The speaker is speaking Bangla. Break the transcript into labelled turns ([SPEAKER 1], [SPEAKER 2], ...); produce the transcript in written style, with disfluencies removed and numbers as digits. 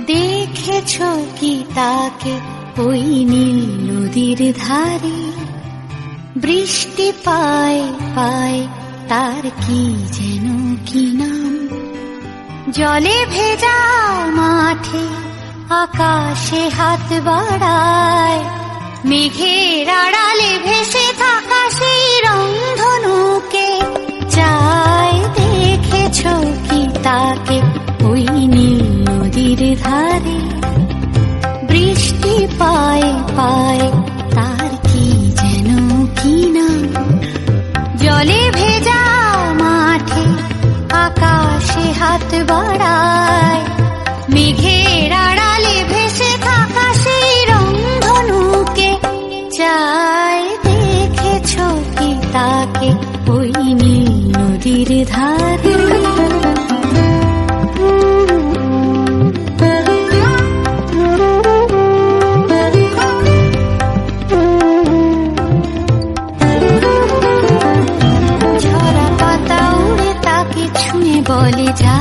[SPEAKER 1] দেখেছ কি তাকে ওই নীল নদীর ধারে? বৃষ্টি পায় পায় তার কি যেন কি নাম। জলে ভেজা মাঠে আকাশে হাত বাড়ায়, মেঘের আড়ালে ভেসে থাকা সেই রংধনুকে চায়। দেখেছ কি তাকে ওই নীল নদীর ধারে? বৃষ্টি পায় পায় তার কি যেন কি নাম। জলে ভেজা মাঠে আকাশে হাত বাড়ায়, মেঘের আড়ালে ভেসে থাকা সেই রংধনুকে চায়। দেখেছ কি তাকে ওই নীল নদীর ধারে? ঝরা পাতা উড়ে তাকে ছুঁয়ে বলে যা।